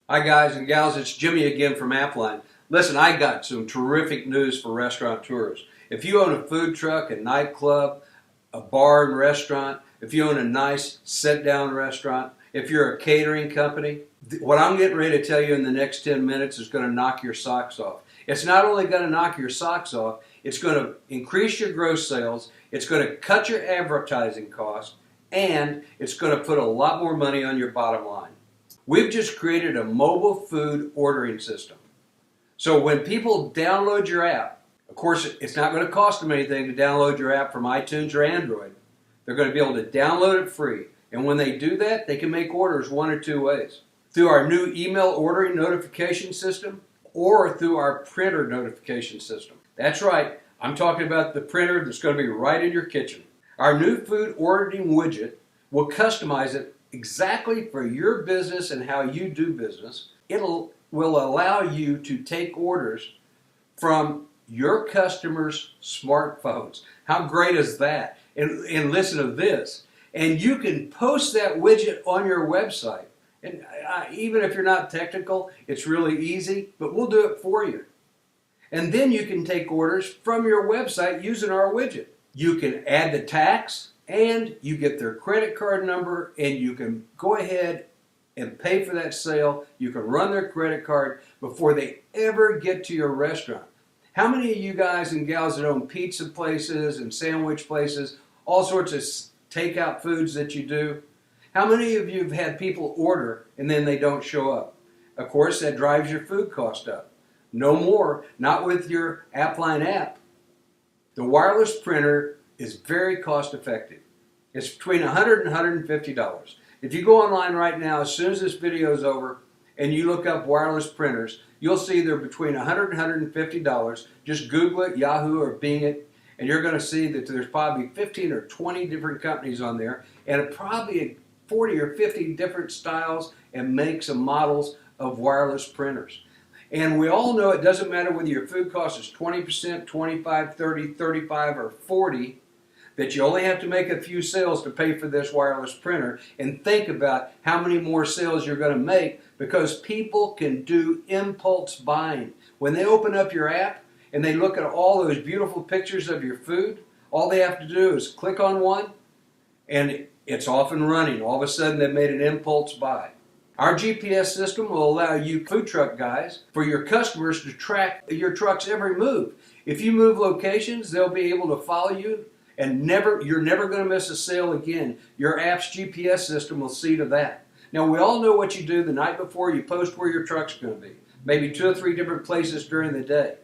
Hi guys and gals, it's Jimmy again from AppLine. Listen, I got some terrific news for restaurateurs. If you own a food truck, a nightclub, a bar and restaurant, if you own a nice sit-down restaurant, if you're a catering company, what I'm getting ready to tell you in the next 10 minutes is going to knock your socks off. It's not only going to knock your socks off, it's going to increase your gross sales, it's going to cut your advertising costs, and it's going to put a lot more money on your bottom line. We've just created a mobile food ordering system. So when people download your app, of course, it's not going to cost them anything to download your app from iTunes or Android. They're going to be able to download it free. And when they do that, they can make orders one or two ways. Through our new email ordering notification system or through our printer notification system. That's right, I'm talking about the printer that's going to be right in your kitchen. Our new food ordering widget will customize it exactly for your business and how you do business. Will allow you to take orders from your customers' smartphones. How great is that? And listen to this. And you can post that widget on your website. And even if you're not technical, it's really easy, but we'll do it for you. And then you can take orders from your website using our widget. You can add the tax, and you get their credit card number, and you can go ahead and pay for that sale. You can run their credit card before they ever get to your restaurant. How many of you guys and gals that own pizza places and sandwich places, all sorts of takeout foods that you do, how many of you have had people order and then they don't show up? Of course, that drives your food cost up. No more, not with your AppLine app. The wireless printer is very cost effective. It's between $100 and $150. If you go online right now, as soon as this video is over, and you look up wireless printers, you'll see they're between $100 and $150. Just Google it, Yahoo or Bing it, and you're going to see that there's probably 15 or 20 different companies on there, and probably 40 or 50 different styles and makes and models of wireless printers. And we all know it doesn't matter whether your food cost is 20%, 25, 30, 35, or 40, that you only have to make a few sales to pay for this wireless printer. And think about how many more sales you're going to make, because people can do impulse buying. When they open up your app and they look at all those beautiful pictures of your food, all they have to do is click on one and it's off and running. All of a sudden they've made an impulse buy. Our GPS system will allow you food truck guys, for your customers to track your truck's every move. If you move locations, they'll be able to follow you, and you're never going to miss a sale again. Your app's GPS system will see to that. Now, we all know what you do the night before. You post where your truck's going to be, maybe 2 or 3 different places during the day.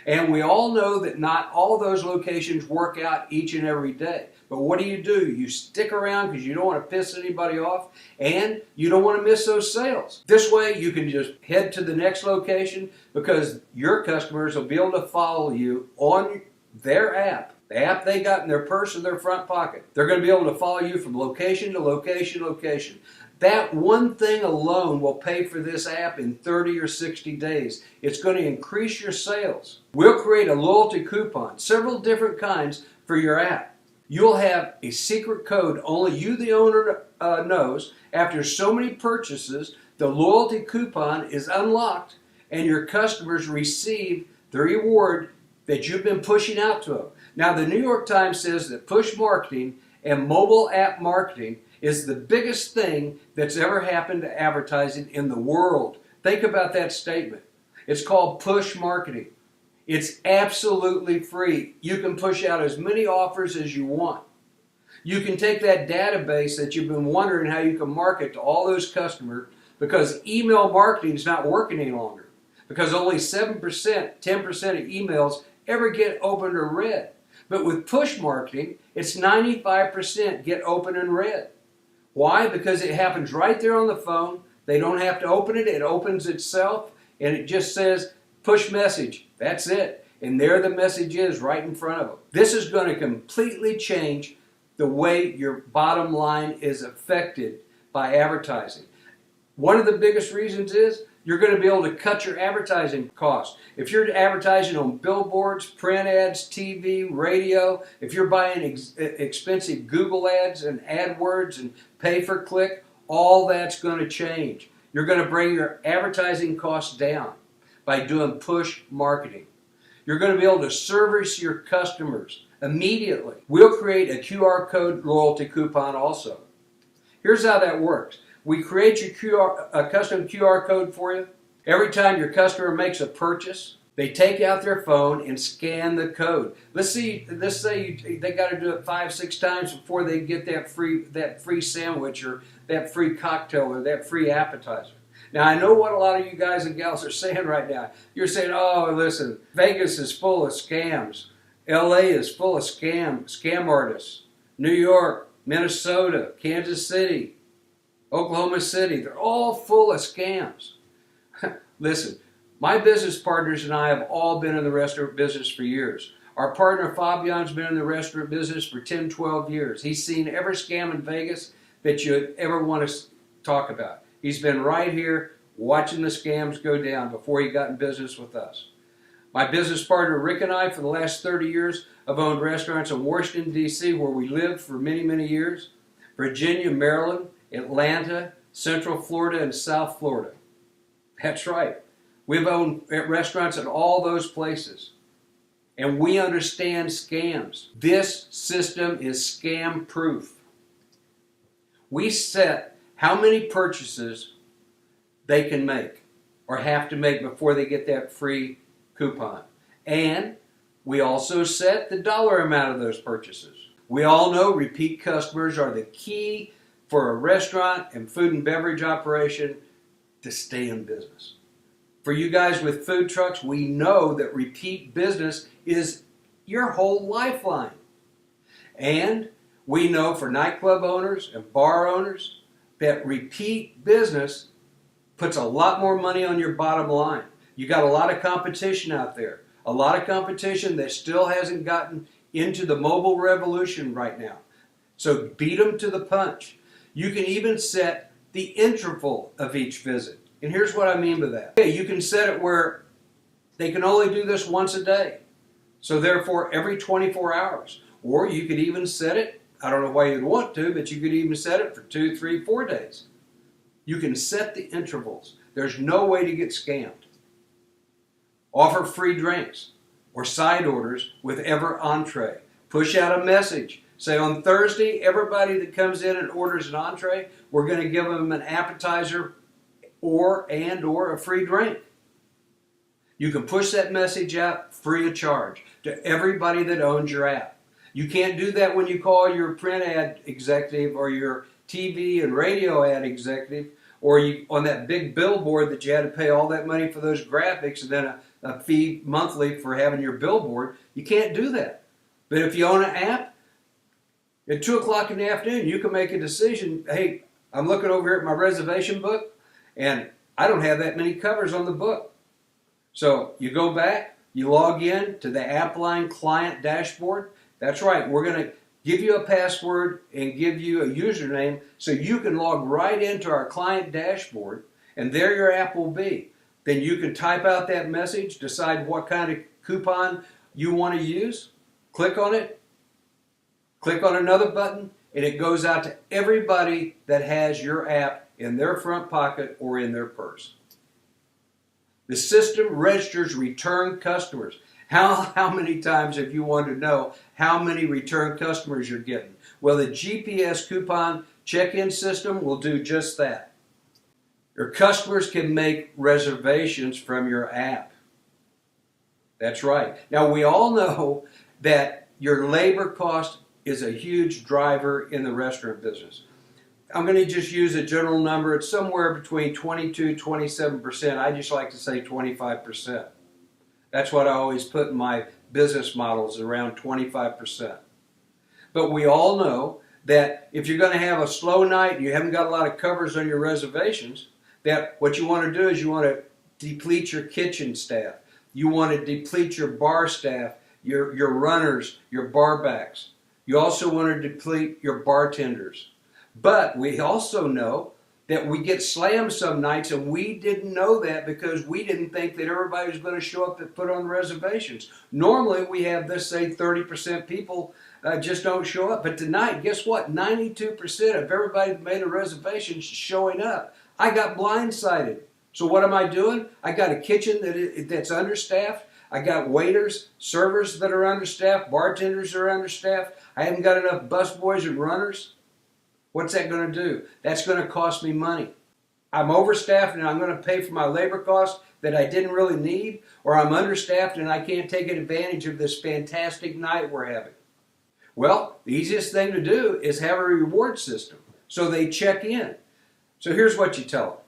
And we all know that not all those locations work out each and every day. But what do? You stick around because you don't want to piss anybody off, and you don't want to miss those sales. This way you can just head to the next location, because your customers will be able to follow you on their app. The app they got in their purse or their front pocket. They're going to be able to follow you from location to location to location. That one thing alone will pay for this app in 30 or 60 days. It's going to increase your sales. We'll create a loyalty coupon, several different kinds, for your app. You'll have a secret code only you, the owner, knows. After so many purchases, the loyalty coupon is unlocked and your customers receive the reward that you've been pushing out to them. Now, the New York Times says that push marketing and mobile app marketing is the biggest thing that's ever happened to advertising in the world. Think about that statement. It's called push marketing. It's absolutely free. You can push out as many offers as you want. You can take that database that you've been wondering how you can market to all those customers, because email marketing is not working any longer, because only 7%, 10% of emails ever get opened or read. But with push marketing, it's 95% get open and read. Why? Because it happens right there on the phone. They don't have to open it. It opens itself, and it just says, push message. That's it. And there the message is right in front of them. This is going to completely change the way your bottom line is affected by advertising. One of the biggest reasons is you're going to be able to cut your advertising costs. If you're advertising on billboards, print ads, TV, radio, if you're buying expensive Google ads and AdWords and pay-per-click, all that's going to change. You're going to bring your advertising costs down by doing push marketing. You're going to be able to service your customers immediately. We'll create a QR code loyalty coupon also. Here's how that works. We create a custom QR code for you. Every time your customer makes a purchase, they take out their phone and scan the code. Let's say they got to do it 5-6 times before they get that free sandwich or that free cocktail or that free appetizer. Now, I know what a lot of you guys and gals are saying right now. You're saying, oh, listen, Vegas is full of scams. LA is full of scam artists. New York, Minnesota, Kansas City, Oklahoma City, they're all full of scams. Listen, my business partners and I have all been in the restaurant business for years. Our partner Fabian's been in the restaurant business for 10, 12 years. He's seen every scam in Vegas that you'd ever want to talk about. He's been right here watching the scams go down before he got in business with us. My business partner Rick and I, for the last 30 years, have owned restaurants in Washington, D.C., where we lived for many, many years, Virginia, Maryland, Atlanta, Central Florida, and South Florida. That's right. We've owned restaurants in all those places. And we understand scams. This system is scam proof. We set how many purchases they can make or have to make before they get that free coupon. And we also set the dollar amount of those purchases. We all know repeat customers are the key for a restaurant and food and beverage operation to stay in business. For you guys with food trucks, we know that repeat business is your whole lifeline. And we know for nightclub owners and bar owners that repeat business puts a lot more money on your bottom line. You got a lot of competition out there. A lot of competition that still hasn't gotten into the mobile revolution right now. So beat them to the punch. You can even set the interval of each visit. And here's what I mean by that. Okay, you can set it where they can only do this once a day. So therefore, every 24 hours. Or you could even set it, I don't know why you'd want to, but you could even set it for 2, 3, 4 days. You can set the intervals. There's no way to get scammed. Offer free drinks or side orders with every entree. Push out a message. Say on Thursday, everybody that comes in and orders an entree, we're going to give them an appetizer or a free drink. You can push that message out free of charge to everybody that owns your app. You can't do that when you call your print ad executive or your TV and radio ad executive or on that big billboard that you had to pay all that money for those graphics and then a fee monthly for having your billboard. You can't do that. But if you own an app, at 2 o'clock in the afternoon, you can make a decision. Hey, I'm looking over here at my reservation book, and I don't have that many covers on the book. So you go back, you log in to the AppLine client dashboard. That's right, we're going to give you a password and give you a username so you can log right into our client dashboard, and there your app will be. Then you can type out that message, decide what kind of coupon you want to use, click on it, click on another button, and it goes out to everybody that has your app in their front pocket or in their purse. The system registers return customers. How many times have you wanted to know how many return customers you're getting? Well, the GPS coupon check-in system will do just that. Your customers can make reservations from your app. That's right. Now, we all know that your labor cost is a huge driver in the restaurant business. I'm going to just use a general number. It's somewhere between 22-27%. I just like to say 25%. That's what I always put in my business models, around 25%. But we all know that if you're going to have a slow night and you haven't got a lot of covers on your reservations, that what you want to do is you want to deplete your kitchen staff. You want to deplete your bar staff, your runners, your bar backs. You also want to deplete your bartenders. But we also know that we get slammed some nights, and we didn't know that because we didn't think that everybody was going to show up and put on reservations. Normally, we have, let's say, 30% people just don't show up. But tonight, guess what? 92% of everybody that made a reservation is showing up. I got blindsided. So what am I doing? I got a kitchen that's understaffed. I got waiters, servers that are understaffed, bartenders that are understaffed. I haven't got enough busboys and runners. What's that going to do? That's going to cost me money. I'm overstaffed and I'm going to pay for my labor costs that I didn't really need, or I'm understaffed and I can't take advantage of this fantastic night we're having. Well, the easiest thing to do is have a reward system so they check in. So here's what you tell them.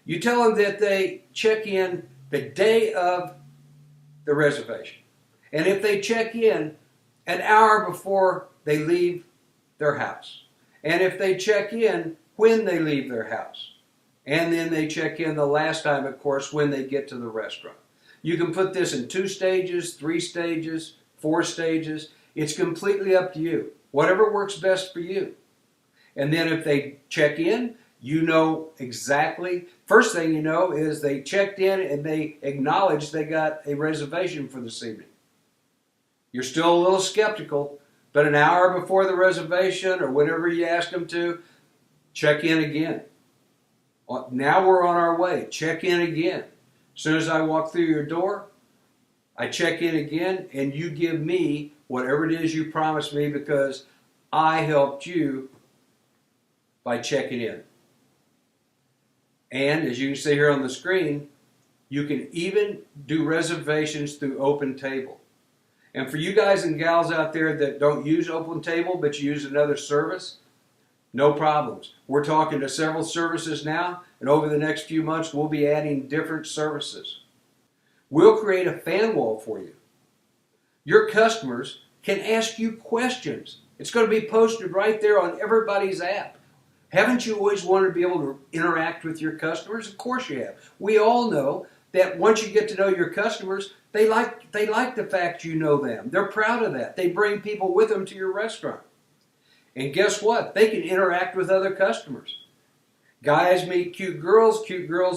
You tell them that they check in the day of the reservation. And if they check in an hour before they leave their house, and if they check in when they leave their house, and then they check in the last time, of course, when they get to the restaurant. You can put this in 2 stages, 3 stages, 4 stages. It's completely up to you. Whatever works best for you. And then if they check in, you know exactly. First thing you know is they checked in and they acknowledged they got a reservation for this evening. You're still a little skeptical, but an hour before the reservation or whenever you ask them to, check in again. Now we're on our way. Check in again. As soon as I walk through your door, I check in again, and you give me whatever it is you promised me because I helped you by checking in. And as you can see here on the screen, you can even do reservations through OpenTable. And for you guys and gals out there that don't use OpenTable but you use another service, no problems. We're talking to several services now, and over the next few months we'll be adding different services. We'll create a fan wall for you. Your customers can ask you questions. It's going to be posted right there on everybody's app. Haven't you always wanted to be able to interact with your customers? Of course you have. We all know that once you get to know your customers, they like the fact you know them. They're proud of that. They bring people with them to your restaurant. And guess what? They can interact with other customers. Guys meet cute girls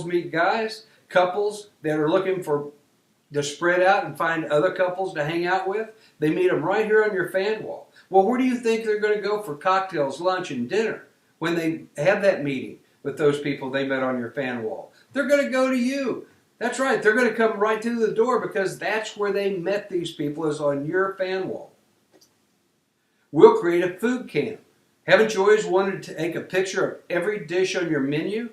meet guys, couples that are looking to spread out and find other couples to hang out with, they meet them right here on your fan wall. Well, where do you think they're going to go for cocktails, lunch, and dinner when they have that meeting with those people they met on your fan wall? They're going to go to you. That's right. They're going to come right through the door because that's where they met these people, is on your fan wall. We'll create a food cam. Haven't you always wanted to take a picture of every dish on your menu?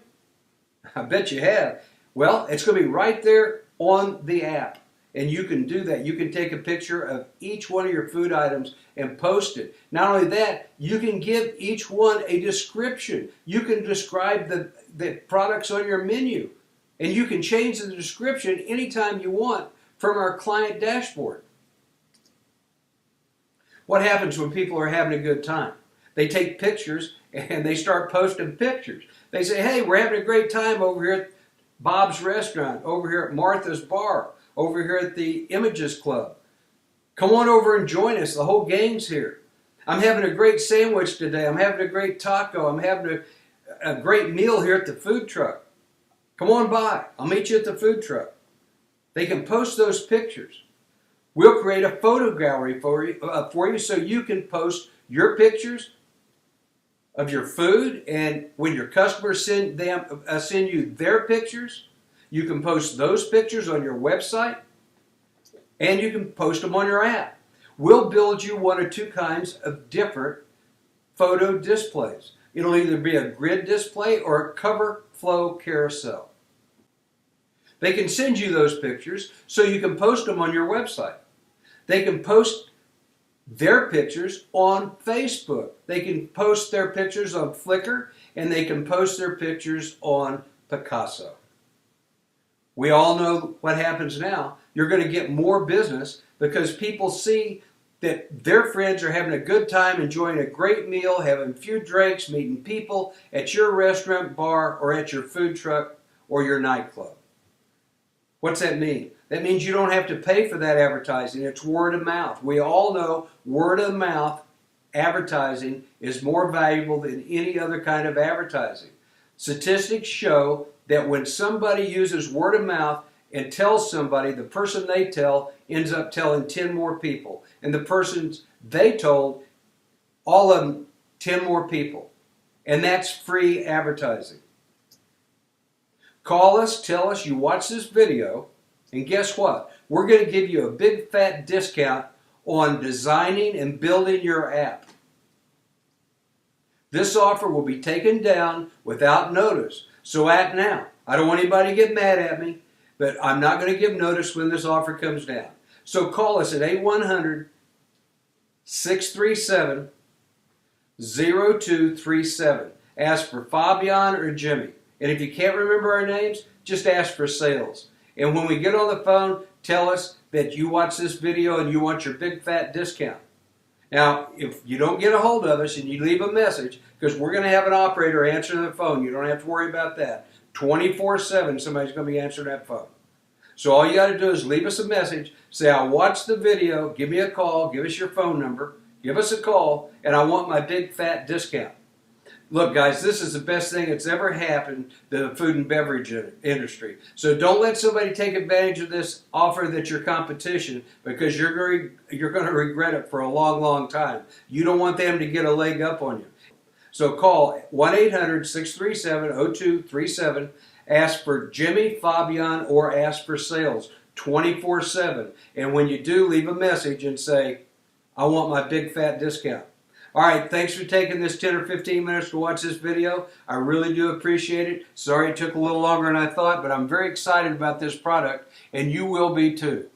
I bet you have. Well, it's going to be right there on the app. And you can do that. You can take a picture of each one of your food items and post it. Not only that, you can give each one a description. You can describe the products on your menu. And you can change the description anytime you want from our client dashboard. What happens when people are having a good time? They take pictures and they start posting pictures. They say, hey, we're having a great time over here at Bob's Restaurant, over here at Martha's Bar, over here at the Images Club. Come on over and join us. The whole gang's here. I'm having a great sandwich today. I'm having a great taco. I'm having a great meal here at the food truck. Come on by. I'll meet you at the food truck. They can post those pictures. We'll create a photo gallery for you so you can post your pictures of your food, and when your customers send you their pictures, you can post those pictures on your website, and you can post them on your app. We'll build you 1 or 2 kinds of different photo displays. It'll either be a grid display or a cover flow carousel. They can send you those pictures so you can post them on your website. They can post their pictures on Facebook. They can post their pictures on Flickr, and they can post their pictures on Picasso. We all know what happens now. You're going to get more business because people see that their friends are having a good time, enjoying a great meal, having a few drinks, meeting people at your restaurant, bar, or at your food truck or your nightclub. What's that mean? That means you don't have to pay for that advertising. It's word of mouth. We all know word of mouth advertising is more valuable than any other kind of advertising. Statistics show that when somebody uses word of mouth and tells somebody, the person they tell ends up telling 10 more people. And the persons they told, all of them, 10 more people. And that's free advertising. Call us, tell us you watched this video, and guess what? We're going to give you a big fat discount on designing and building your app. This offer will be taken down without notice. So act now. I don't want anybody to get mad at me, but I'm not going to give notice when this offer comes down. So call us at 800-637-0237. Ask for Fabian or Jimmy. And if you can't remember our names, just ask for sales. And when we get on the phone, tell us that you watch this video and you want your big fat discount. Now, if you don't get a hold of us and you leave a message, because we're going to have an operator answering the phone, you don't have to worry about that. 24/7, somebody's going to be answering that phone. So all you got to do is leave us a message, say, I watched the video, give me a call, give us your phone number, give us a call, and I want my big fat discount. Look, guys, this is the best thing that's ever happened to the food and beverage industry. So don't let somebody take advantage of this offer that's your competition, because you're going to regret it for a long, long time. You don't want them to get a leg up on you. So call 1-800-637-0237. Ask for Jimmy, Fabian, or ask for sales 24/7. And when you do, leave a message and say, I want my big fat discount. All right, thanks for taking this 10 or 15 minutes to watch this video. I really do appreciate it. Sorry it took a little longer than I thought, but I'm very excited about this product, and you will be too.